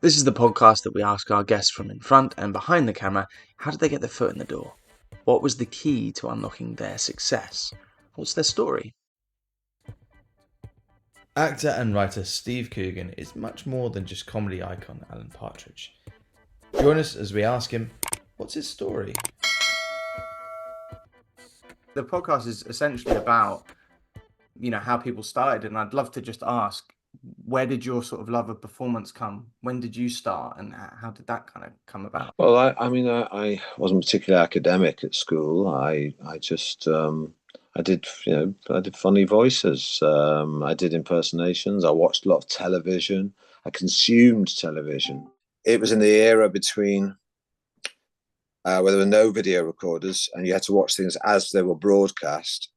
This is the podcast that we ask our guests from in front and behind the camera, how did they get their foot in the door? What was the key to unlocking their success? What's their story? Actor and writer Steve Coogan is much more than just comedy icon Alan Partridge. Join us as we ask him, what's his story? The podcast is essentially about, how people started, and I'd love to just ask, where did your sort of love of performance come? When did you start, and how did that kind of come about? Well, I wasn't particularly academic at school. I did funny voices. I did impersonations. I watched a lot of television. I consumed television. It was in the era between where there were no video recorders and you had to watch things as they were broadcast.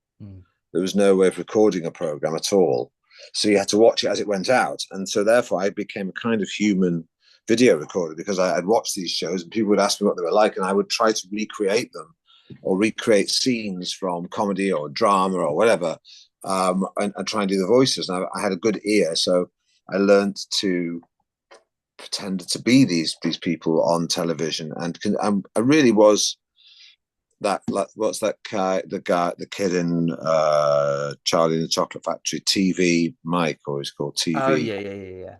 There was no way of recording a program at all. So you had to watch it as it went out. And so therefore I became a kind of human video recorder, because I'd watch these shows and people would ask me what they were like, and I would try to recreate them or recreate scenes from comedy or drama or whatever, and try and do the voices. And I had a good ear, so I learned to pretend to be these people on television. And I really was that, what's that guy, the kid in Charlie and the Chocolate Factory, TV Mike, or he's called TV. Oh yeah.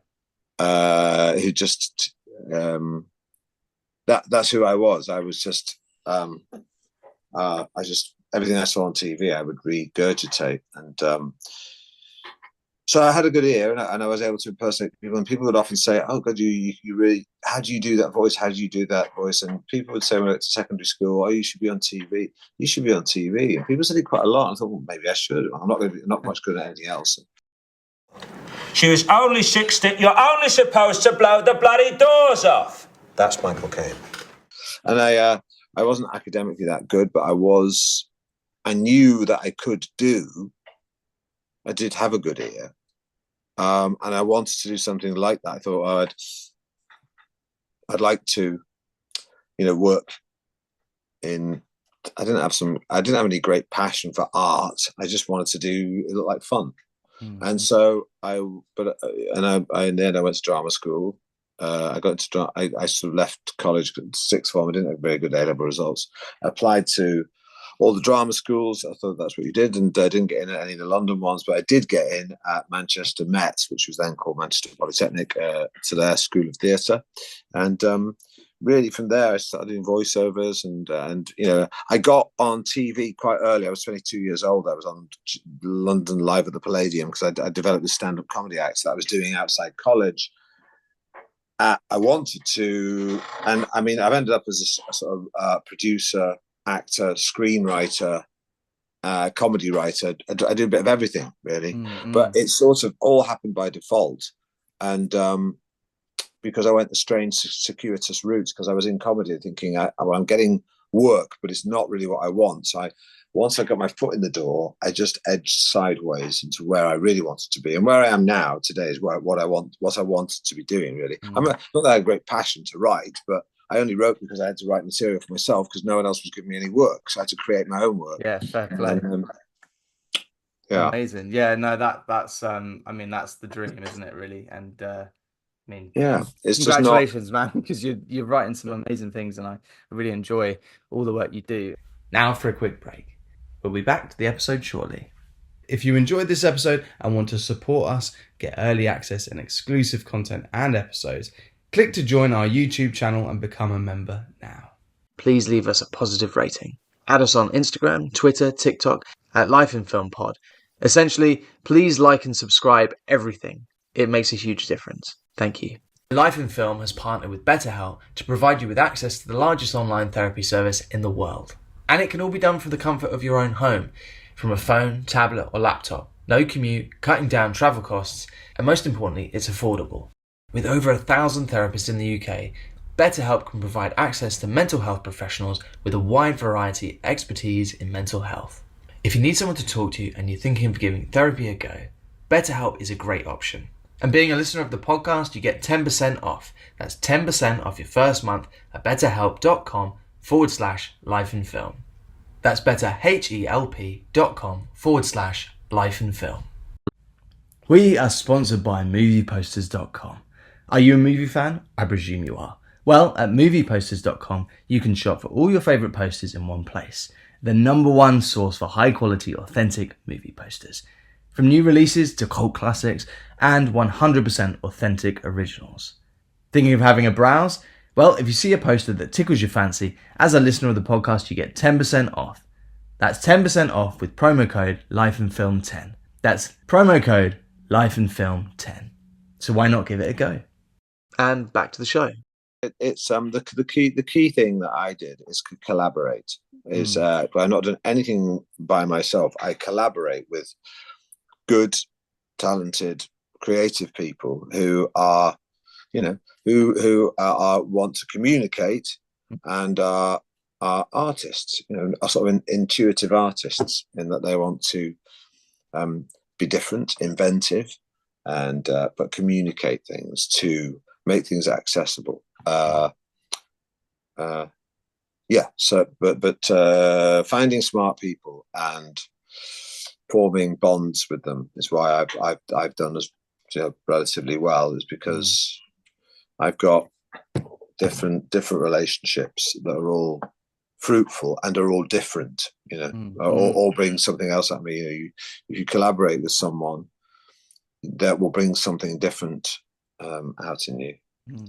Who just that's who I was. I was just everything I saw on TV I would regurgitate, and so I had a good ear, and I was able to impersonate people. And people would often say, "Oh God, you really? How do you do that voice? How do you do that voice?" And people would say when I went to secondary school, "Oh, you should be on TV. You should be on TV." And people said it quite a lot. I thought, well, maybe I should. I'm not much good at anything else. She was only 16. You're only supposed to blow the bloody doors off. That's Michael Caine. And I wasn't academically that good, but I knew that I could do. I did have a good ear, and I wanted to do something like that. I thought, I'd like to, work in. I didn't have any great passion for art. I just wanted to do it looked like fun, and so in the end I went to drama school. I got into drama. I sort of left college, sixth form. I didn't have very good A-level results. I applied to all the drama schools. I thought that's what you did, and I didn't get in at any of the London ones, but I did get in at Manchester Met, which was then called Manchester Polytechnic, to their School of Theatre. And really from there I started doing voiceovers, and I got on TV quite early. I was 22 years old. I was on London Live at the Palladium, because I developed a stand-up comedy act that I was doing outside college. I wanted to, and I mean, I've ended up as a sort of producer, actor, screenwriter, comedy writer. I do a bit of everything, really. But it sort of all happened by default. And because I went the strange, circuitous routes, because I was in comedy thinking, I'm getting work, but it's not really what I want. So once I got my foot in the door, I just edged sideways into where I really wanted to be. And where I am now today is what I wanted to be doing, really. I'm not that I have a great passion to write, but I only wrote because I had to write material for myself, because no one else was giving me any work. So I had to create my own work. Yeah, fair play. Yeah. Amazing. Yeah, no, that's that's the dream, isn't it, really? And yeah, it's congratulations, man, because you're writing some amazing things, and I really enjoy all the work you do. Now for a quick break. We'll be back to the episode shortly. If you enjoyed this episode and want to support us, get early access and exclusive content and episodes, click to join our YouTube channel and become a member now. Please leave us a positive rating. Add us on Instagram, Twitter, TikTok at Life in Film Pod. Essentially, please like and subscribe everything. It makes a huge difference. Thank you. Life in Film has partnered with Betterhelp to provide you with access to the largest online therapy service in the world. And it can all be done from the comfort of your own home, from a phone, tablet or laptop. No commute, cutting down travel costs, and most importantly, it's affordable. With over 1,000 therapists in the UK, Betterhelp can provide access to mental health professionals with a wide variety of expertise in mental health. If you need someone to talk to and you're thinking of giving therapy a go, Betterhelp is a great option. And being a listener of the podcast, you get 10% off. That's 10% off your first month at betterhelp.com/lifeinfilm. That's betterhelp.com/lifeinfilm. We are sponsored by movieposters.com. Are you a movie fan? I presume you are. Well, at movieposters.com, you can shop for all your favourite posters in one place. The #1 source for high-quality, authentic movie posters. From new releases to cult classics and 100% authentic originals. Thinking of having a browse? Well, if you see a poster that tickles your fancy, as a listener of the podcast, you get 10% off. That's 10% off with promo code LifeandFilm10. That's promo code LifeandFilm10. So why not give it a go? And back to the show. It's the key thing that I did is collaborate. Is I've not done anything by myself. I collaborate with good, talented, creative people who are, who want to communicate and are artists. Are sort of intuitive artists in that they want to be different, inventive, and but communicate things to make things accessible. Finding smart people and forming bonds with them is why I've done as relatively well, is because I've got different relationships that are all fruitful and are all different, all bring something else at me. If you collaborate with someone, that will bring something different out in you.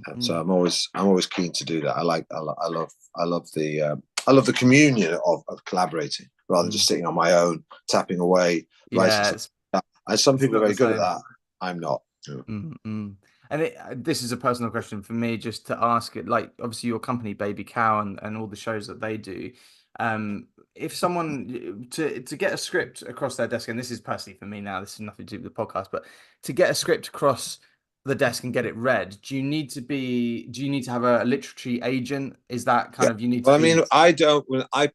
And so I'm always keen to do that. I love the communion of collaborating rather than just sitting on my own, tapping away. Yes. And some people are very good at that. I'm not. And this is a personal question for me, just to ask it. Like, obviously, your company, Baby Cow, and all the shows that they do. If someone to get a script across their desk, and this is personally for me now, this is nothing to do with the podcast, but to get a script across the desk and get it read, do you need to have a literary agent? Is that kind of, you need to I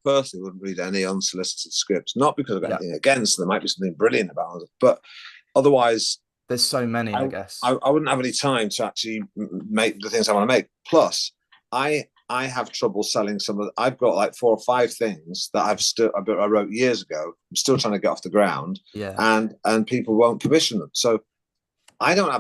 personally wouldn't read any unsolicited scripts, not because I've got anything against them. There might be something brilliant about it, but otherwise there's so many, I guess I wouldn't have any time to actually make the things I want to make. Plus I have trouble selling I've got like 4 or 5 things that I wrote years ago. I'm still trying to get off the ground, and people won't commission them. So I don't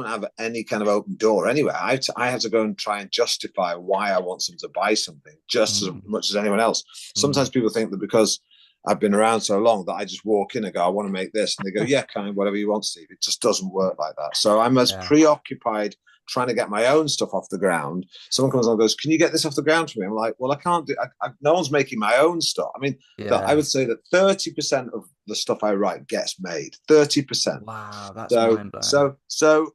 have any kind of open door anywhere. I have to go and try and justify why I want someone to buy something just as much as anyone else. Sometimes people think that because I've been around so long that I just walk in and go, I want to make this, and they go, yeah, kind of whatever you want, Steve. It just doesn't work like that. So I'm as preoccupied trying to get my own stuff off the ground. Someone comes along and goes, can you get this off the ground for me? I'm like, well, I can't do no one's making my own stuff. I mean, I would say that 30% of the stuff I write gets made. 30%. Wow, that's mind-blowing. So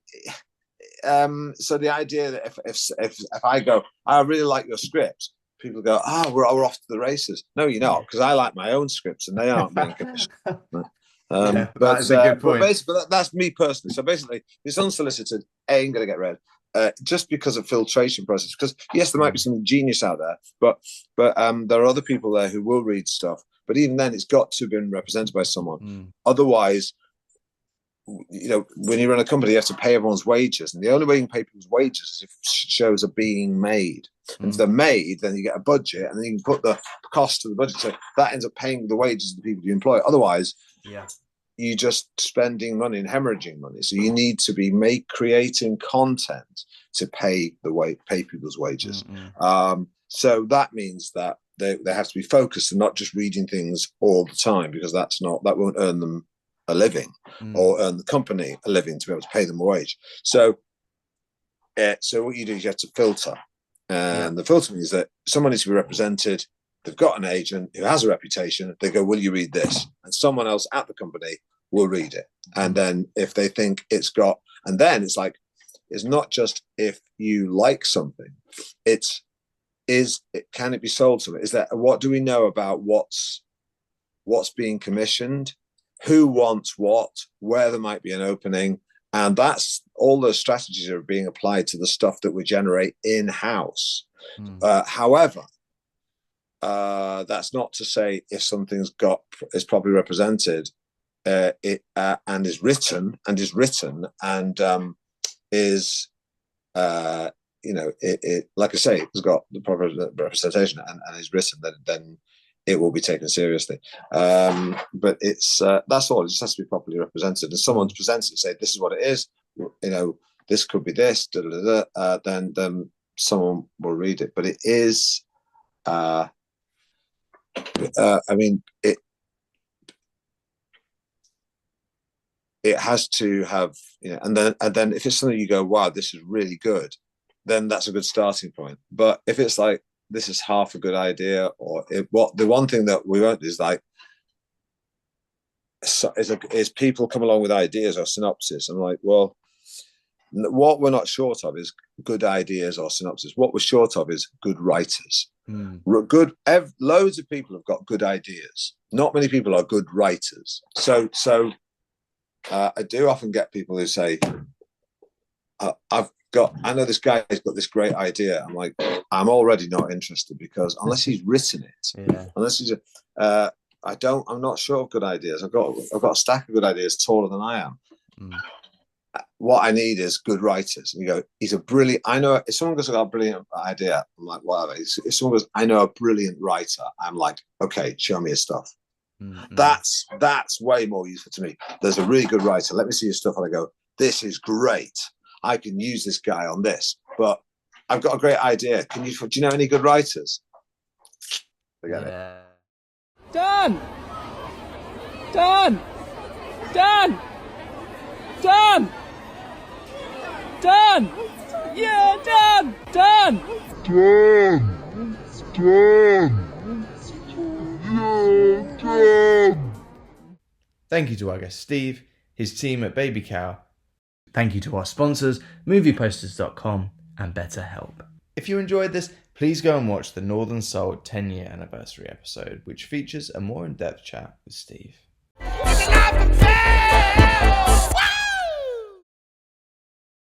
the idea that if I go, I really like your script, people go, we're off to the races. No, you're not, because I like my own scripts and they aren't being commissioned. That's a good point. But that's me personally. So basically, it's unsolicited, ain't going to get read, just because of filtration process. Because yes, there might be some genius out there, but there are other people there who will read stuff. But even then, it's got to have been represented by someone. Otherwise, when you run a company, you have to pay everyone's wages, and the only way you can pay people's wages is if shows are being made. And if they're made, then you get a budget, and then you can put the cost to the budget. So that ends up paying the wages of the people you employ. Otherwise, you're just spending money and hemorrhaging money. So you need to be creating content to pay people's wages. So that means that they have to be focused and not just reading things all the time, because that won't earn them a living or earn the company a living to be able to pay them a wage. So what you do is you have to filter. And the filter means that someone needs to be represented. They've got an agent who has a reputation. They go, will you read this? And someone else at the company will read it. And then if they think it's got, and then it's like, it's not just if you like something, can it be sold to it? Is that, what do we know about what's being commissioned? Who wants what, where there might be an opening. And that's all those strategies are being applied to the stuff that we generate in-house. However, that's not to say if something's is properly represented, and is written and is like I say, it's got the proper representation and is written, then it will be taken seriously. But it's that's all. It just has to be properly represented. And someone's presented and say, this is what it is. this could be this, then someone will read it. But it is, I mean, it has to have, and then if it's something you go, wow, this is really good, then that's a good starting point. But if it's like, this is half a good idea, or the one thing that we won't do is like, is people come along with ideas or synopsis. I'm like, well, what we're not short of is good ideas or synopsis. What we're short of is good writers. Loads of people have got good ideas. Not many people are good writers. So I do often get people who say, I know this guy has got this great idea. I'm like, I'm already not interested, because unless he's written it, unless he's I'm not sure of good ideas. I've got a stack of good ideas taller than I am. What I need is good writers. And you go, he's a brilliant. I know if someone goes, I've got a brilliant idea, I'm like, whatever. If someone goes, I know a brilliant writer, I'm like, okay, show me his stuff. That's way more useful to me. There's a really good writer. Let me see his stuff. And I go, this is great. I can use this guy on this. But I've got a great idea. Do you know any good writers? Forget it. Done! Done! Done! Done! Done! Yeah, done! Done! Done! Done! Yeah, done! Thank you to our guest Steve, his team at Baby Cow. Thank you to our sponsors, movieposters.com and Betterhelp. If you enjoyed this, please go and watch the Northern Soul 10-year anniversary episode, which features a more in-depth chat with Steve. It's an